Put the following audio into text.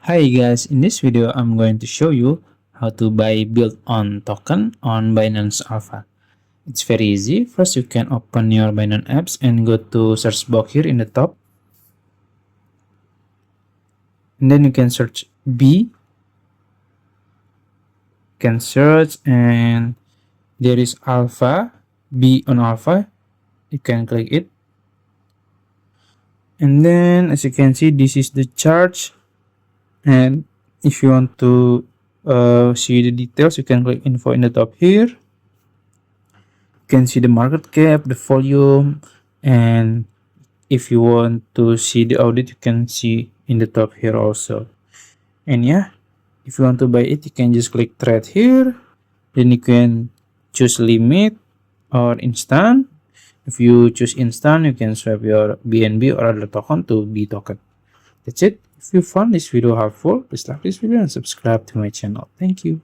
Hi guys, in this video I'm going to show you how to buy Buildon token on Binance Alpha. It's very easy. First you can open your Binance apps and go to search box here in the top. And then you can search B. You can search and there is Alpha, B on Alpha. You can click it. And then as you can see, this is the chart. And if you want to see the details, you can click info in the top here. You can see the market cap, the volume, and if you want to see the audit, you can see in the top here also. And yeah, if you want to buy it, you can just click trade here. Then you can choose limit or instant. If you choose instant, you can swap your BNB or other token to B token. That's it. If you found this video helpful, please like this video and subscribe to my channel. Thank you.